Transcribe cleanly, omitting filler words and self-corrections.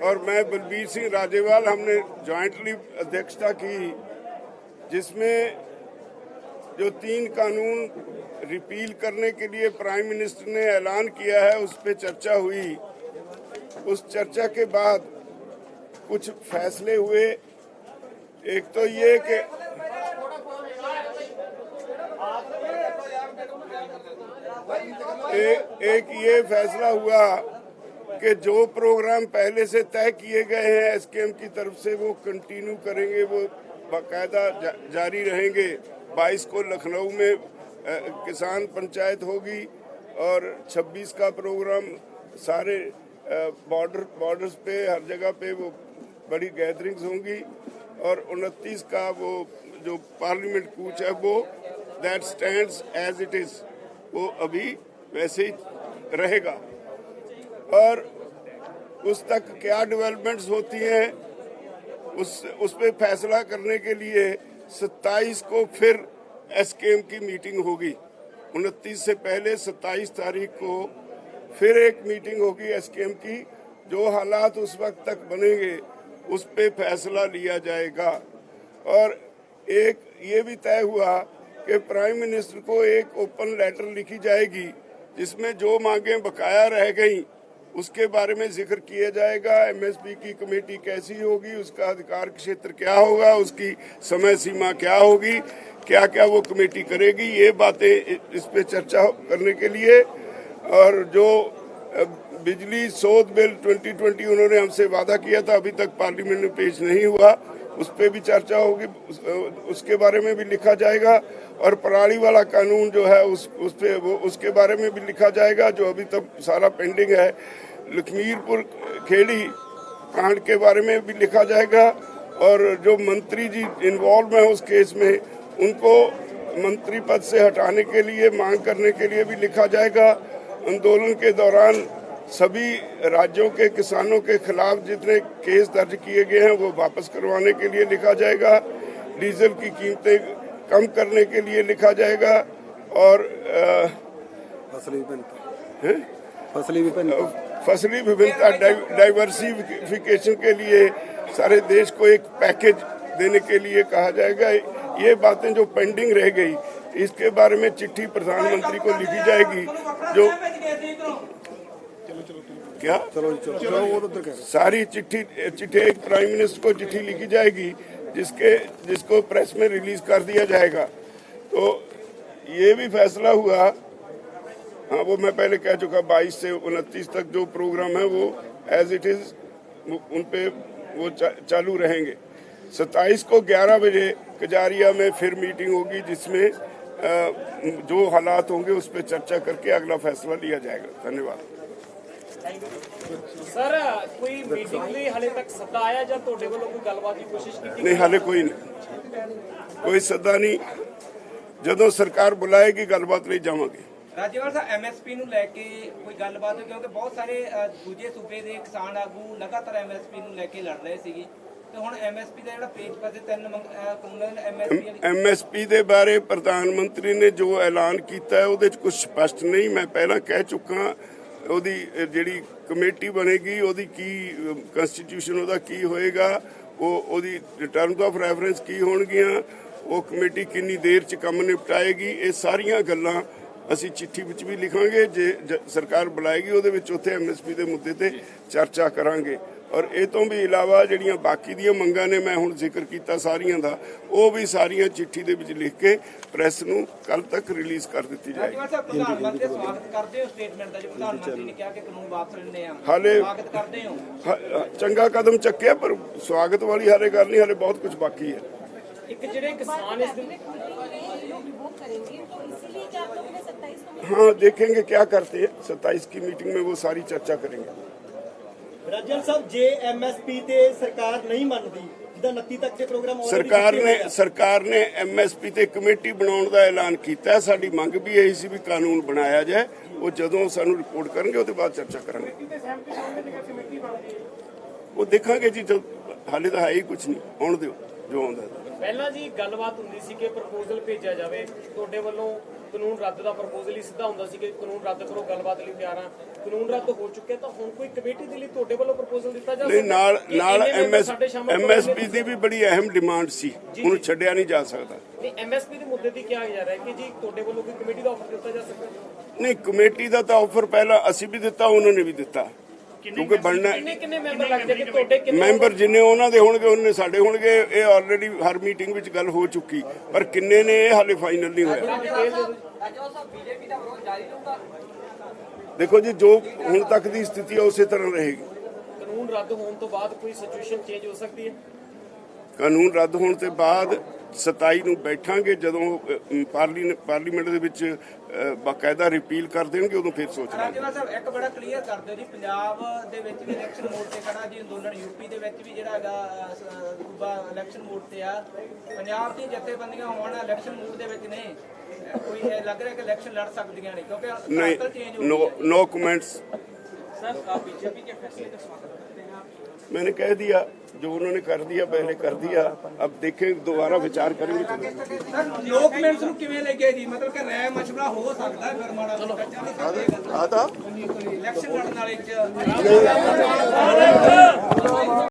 और मैं बलबीर सिंह राजेवाल, हमने जॉइंटली अध्यक्षता की, जिसमें जो 3 कानून रिपील करने के लिए प्राइम मिनिस्टर ने ऐलान किया है उस पर चर्चा हुई। उस चर्चा के बाद कुछ फैसले हुए। एक तो ये कि एक ये फैसला हुआ कि जो प्रोग्राम पहले से तय किए गए हैं एसकेएम की तरफ से वो कंटिन्यू करेंगे, वो बाकायदा जारी रहेंगे। 22 को लखनऊ में किसान पंचायत होगी और 26 का प्रोग्राम सारे बॉर्डर्स पे हर जगह पे वो बड़ी गैदरिंग्स होंगी और 29 का वो जो पार्लियामेंट कूच है वो that stands as it is, वो अभी वैसे ही रहेगा। और उस तक क्या डेवलपमेंट्स होती हैं उस पे फैसला करने के लिए 27 को फिर एसकेएम की मीटिंग होगी। 29 से पहले 27 तारीख को फिर एक मीटिंग होगी एसकेएम की। जो हालात उस वक्त तक बनेंगे उस पे फैसला लिया जाएगा। और एक ये भी तय हुआ कि प्राइम मिनिस्टर को एक ओपन लेटर लिखी जाएगी जिसमें जो मांगें बकाया रह गई उसके बारे में जिक्र किया जाएगा। एमएसपी की कमेटी कैसी होगी, उसका अधिकार क्षेत्र क्या होगा, उसकी समय सीमा क्या होगी, क्या क्या वो कमेटी करेगी, ये बातें इस पे चर्चा करने के लिए। और जो बिजली शोध बिल 2020 उन्होंने हमसे वादा किया था, अभी तक पार्लियामेंट में पेश नहीं हुआ, उस पे भी चर्चा होगी, उसके बारे में भी लिखा जाएगा। और पराली वाला कानून जो है उस पे वो उसके बारे में भी लिखा जाएगा जो अभी तक सारा पेंडिंग है। लखीमपुर खेड़ी कांड के बारे में भी लिखा जाएगा और जो मंत्री जी इन्वॉल्व हैं उस केस में उनको मंत्री पद से हटाने के लिए मांग करने के लिए भी लिखा जाएगा। आंदोलन के दौरान सभी राज्यों के किसानों के खिलाफ जितने केस दर्ज किए गए हैं वो वापस करवाने के लिए लिखा जाएगा। डीजल की कीमतें कम करने के लिए लिखा जाएगा और फसली विभिन्नता डाइवर्सिफिकेशन के लिए सारे देश को एक पैकेज देने के लिए कहा जाएगा। ये बातें जो पेंडिंग रह गई इसके बारे में चिट्ठी प्रधानमंत्री को लिखी जाएगी। जो क्या सारी चिट्ठी एक प्राइम मिनिस्टर को चिट्ठी लिखी जाएगी जिसको प्रेस में रिलीज कर दिया जाएगा। तो ये भी फैसला हुआ, हाँ वो मैं पहले कह चुका, 22 से 29 तक जो प्रोग्राम है वो एज इट इज उन पे वो चालू रहेंगे। 27 को 11 बजे कजारिया में फिर मीटिंग होगी जिसमें जो हालात होंगे उस पर चर्चा करके अगला फैसला लिया जाएगा। धन्यवाद। सर कोई मीटिंग ਲਈ ਹਾਲੇ ਤੱਕ ਸੱਦਾ ਆਇਆ ਜਾਂ ਤੁਹਾਡੇ ਵੱਲੋਂ ਕੋਈ ਗੱਲਬਾਤ ਦੀ ਕੋਸ਼ਿਸ਼ ਕੀਤੀ? नहीं, हाले कोई सद्दा नहीं। ਜਦੋਂ ਸਰਕਾਰ ਬੁਲਾਏਗੀ ਗੱਲਬਾਤ ਲਈ ਜਾਵਾਂਗੇ। ਰਾਜੇਵਾਲ ਸਾਹਿਬ, ਐਮਐਸਪੀ ਨੂੰ ਲੈ ਕੇ ਕੋਈ ਗੱਲਬਾਤ ਹੋਈ ਕਿਉਂਕਿ ਬਹੁਤ ਸਾਰੇ ਦੂਜੇ ਸੂਬੇ ਦੇ ਕਿਸਾਨ ਆਗੂ ਲਗਾਤਾਰ ਐਮਐਸਪੀ ਨੂੰ ਲੈ ਕੇ ਲੜ ਰਹੇ ਸੀਗੇ ਤੇ ਹੁਣ ਐਮਐਸਪੀ ਦਾ ਜਿਹੜਾ ਪੇਜ ਪਰ 3 ਕਾਨੂੰਨ ਐਮਐਸਪੀ ਦੇ ਬਾਰੇ ਪ੍ਰਧਾਨ ਮੰਤਰੀ ਨੇ ਜੋ ਐਲਾਨ ਕੀਤਾ ਹੈ ਉਹਦੇ 'ਚ ਕੁਝ ਸਪਸ਼ਟ ਨਹੀਂ। ਮੈਂ ਪਹਿਲਾਂ ਕਹਿ ਚੁੱਕਾ ਉਹਦੀ ਜਿਹੜੀ ਕਮੇਟੀ ਬਣੇਗੀ ਉਹਦੀ ਕੀ ਕਨਸਟੀਟਿਊਸ਼ਨ ਉਹਦਾ ਕੀ ਹੋਏਗਾ, ਉਹਦੀ ਟਰਮਸ ਆਫ ਰੈਫਰੈਂਸ ਕੀ ਹੋਣਗੀਆਂ, ਉਹ ਕਮੇਟੀ ਕਿੰਨੀ ਦੇਰ 'ਚ ਕੰਮ ਨਿਪਟਾਏਗੀ, ਇਹ ਸਾਰੀਆਂ ਗੱਲਾਂ ਅਸੀਂ ਚਿੱਠੀ ਵਿੱਚ ਵੀ ਲਿਖਾਂਗੇ। ਜੇ ਸਰਕਾਰ ਬੁਲਾਏਗੀ ਉਹਦੇ ਵਿੱਚ ਉੱਥੇ ਐਮਐਸਪੀ ਦੇ ਮੁੱਦੇ ਤੇ ਚਰਚਾ ਕਰਾਂਗੇ। ਔਰ ਇਹ ਤੋਂ ਵੀ ਇਲਾਵਾ ਜਿਹੜੀਆਂ ਬਾਕੀ ਦੀਆਂ ਮੰਗਾਂ ਨੇ ਮੈਂ ਹੁਣ ਜ਼ਿਕਰ ਕੀਤਾ ਸਾਰੀਆਂ ਦਾ, ਉਹ ਵੀ ਸਾਰੀਆਂ ਚਿੱਠੀ ਦੇ ਵਿੱਚ ਲਿਖ ਕੇ ਪ੍ਰੈਸ ਨੂੰ ਕੱਲ ਤੱਕ ਰਿਲੀਜ਼ ਕਰ ਦਿੱਤੀ ਜਾਏਗੀ। ਪ੍ਰਧਾਨ ਮੰਤਰੀ ਦਾ ਸਵਾਗਤ ਕਰਦੇ ਹੋ ਸਟੇਟਮੈਂਟ ਦਾ, ਜੋ ਪ੍ਰਧਾਨ ਮੰਤਰੀ ਨੇ ਕਿਹਾ ਕਿ ਕਾਨੂੰਨ ਵਾਪਸ ਲੈਣੇ ਆ, ਹਾਲੇ ਸਵਾਗਤ ਕਰਦੇ ਹੋ? ਚੰਗਾ ਕਦਮ ਚੱਕਿਆ ਪਰ ਸਵਾਗਤ ਵਾਲੀ ਹਾਲੇ ਗੱਲ ਨਹੀਂ, ਹਾਲੇ ਬਹੁਤ ਕੁਝ ਬਾਕੀ ਹੈ। ਇੱਕ ਜਿਹੜੇ ਕਿਸਾਨ ਇਸ ਦਿਨ हाँ देखेंगे क्या करते हैं। 27 की मीटिंग में वो सारी चर्चा करेंगे। राजन साहब, जे एमएसपी ते सरकार नहीं मानती जिदा 29 तक के प्रोग्राम सरकार ने एमएसपी ते कमेटी बनाने का ऐलान किया। साडी मंग भी यही सी भी कानून बनाया जाए। वो जदों सानू रिपोर्ट करेंगे उसके बाद चर्चा करेंगे। वो देखांगे जी, जब हाले तो है ही कुछ नहीं, आउण दिओ जो आउंदा। ਪਹਿਲਾਂ ਜੀ ਗੱਲਬਾਤ ਹੁੰਦੀ ਸੀ ਕਿ ਪ੍ਰਪੋਜ਼ਲ ਭੇਜਿਆ ਜਾਵੇ, ਤੁਹਾਡੇ ਵੱਲੋਂ ਕਾਨੂੰਨ ਰੱਦ ਦਾ ਪ੍ਰਪੋਜ਼ਲ ਹੀ ਸਿੱਧਾ ਹੁੰਦਾ ਸੀ ਕਿ ਕਾਨੂੰਨ ਰੱਦ ਕਰੋ, ਗੱਲਬਾਤ ਲਈ ਤਿਆਰ ਹਾਂ। ਕਾਨੂੰਨ ਰੱਦ ਹੋ ਚੁੱਕਿਆ ਤਾਂ ਹੁਣ ਕੋਈ ਕਮੇਟੀ ਦੇ ਲਈ ਤੁਹਾਡੇ ਵੱਲੋਂ ਪ੍ਰਪੋਜ਼ਲ ਦਿੱਤਾ ਜਾ ਨਹੀਂ, ਨਾਲ ਕਿ ਨਾਲ ਇੰਨੇ ਮੈਂਬਰ ਸਾਡੇ ਸ਼ਾਮਲ ਕਰੋ, MSP ਦੀ ਵੀ ਬੜੀ ਅਹਿਮ ਡਿਮਾਂਡ ਸੀ, ਉਹਨੂੰ ਛੱਡਿਆ ਨਹੀਂ ਜਾ ਸਕਦਾ। ਨਹੀਂ, MSP ਦੇ ਮੁੱਦੇ ਤੇ ਕਿਹਾ ਜਾ ਰਿਹਾ ਹੈ ਕਿ ਜੀ ਤੁਹਾਡੇ ਵੱਲੋਂ ਕੋਈ ਕਮੇਟੀ ਦਾ ਆਫਰ ਦਿੱਤਾ ਜਾ ਸਕਦਾ। ਨਹੀਂ, ਕਮੇਟੀ ਦਾ ਤਾਂ ਆਫਰ ਪਹਿਲਾਂ ਅਸੀਂ ਵੀ ਦਿੱਤਾ, ਉਹਨਾਂ ਨੇ ਵੀ ਦਿੱਤਾ, ਕਿਉਂਕਿ ਬਣਨਾ ਕਿੰਨੇ ਮੈਂਬਰ ਲੱਗਦੇ ਕਿ ਤੁਹਾਡੇ ਕਿੰਨੇ ਮੈਂਬਰ ਜਿੰਨੇ ਉਹਨਾਂ ਦੇ ਹੋਣਗੇ ਉਹਨੇ ਸਾਡੇ ਹੋਣਗੇ। ਇਹ ਆਲਰੇਡੀ ਹਰ ਮੀਟਿੰਗ ਵਿੱਚ ਗੱਲ ਹੋ ਚੁੱਕੀ, ਪਰ ਕਿੰਨੇ ਨੇ ਇਹ ਹਾਲੇ ਫਾਈਨਲ ਨਹੀਂ ਹੋਇਆ। ਦੇਖੋ ਜੀ, ਜੋ ਹੁਣ ਤੱਕ ਦੀ ਸਥਿਤੀ ਹੈ ਉਸੇ ਤਰ੍ਹਾਂ ਰਹੇਗੀ। ਕਾਨੂੰਨ ਰੱਦ ਹੋਣ ਤੋਂ ਬਾਅਦ ਕੋਈ ਸਿਚੁਏਸ਼ਨ ਚੇਂਜ ਹੋ ਸਕਦੀ ਹੈ। ਕਾਨੂੰਨ ਰੱਦ ਹੋਣ ਤੋਂ ਬਾਅਦ 27 ਨੂੰ ਬੈਠਾਂਗੇ, ਜਦੋਂ ਪਾਰਲੀਮੈਂਟ ਦੇ ਵਿੱਚ ਬਾਕਾਇਦਾ ਰਿਪੀਲ ਕਰ ਦੇਣਗੇ, ਉਦੋਂ ਫਿਰ ਸੋਚਾਂਗੇ। ਰਾਜੇਵਾਲ ਸਾਹਿਬ, ਇੱਕ ਬੜਾ ਕਲੀਅਰ ਕਰ ਦਿਓ ਜੀ, ਪੰਜਾਬ ਦੇ ਵਿੱਚ ਵੀ ਇਲੈਕਸ਼ਨ ਮੋਡ ਤੇ ਖੜਾ ਜੀ ਅੰਦੋਲਨ, ਯੂਪੀ ਦੇ ਵਿੱਚ ਵੀ ਜਿਹੜਾ ਹੈਗਾ ਸੂਬਾ ਇਲੈਕਸ਼ਨ ਮੋਡ ਤੇ ਆ, ਪੰਜਾਬ ਦੀਆਂ ਜਥੇਬੰਦੀਆਂ ਹੁਣ ਇਲੈਕਸ਼ਨ ਮੋਡ ਦੇ ਵਿੱਚ ਨੇ, ਕੋਈ ਇਹ ਲੱਗ ਰਿਹਾ ਕਿ ਇਲੈਕਸ਼ਨ ਲੜ ਸਕਦੀਆਂ ਨੇ ਕਿਉਂਕਿ ਸਰਕਾਰ ਚੇਂਜ ਹੋ ਗਈ है। No comments. सर, बीजेपी के फैसले का स्वागत करते हैं आप। मैंने कह दिया, जो उन्होंने कर दिया पहले कर दिया, अब देखें दोबारा विचार करेंगे। ਸਰ, ਡਾਕੂਮੈਂਟਸ ਨੂੰ ਕਿਵੇਂ ਲੱਗੇ ਜੀ, ਮਤਲਬ ਕਿ ਰਾਏ ਮਸ਼ਵਰਾ ਹੋ ਸਕਦਾ ਫਿਰ ਮਾੜਾ ਮੋਟਾ आता ਇਲੈਕਸ਼ਨ ਲੜਨ ਵਾਲੇ ਚ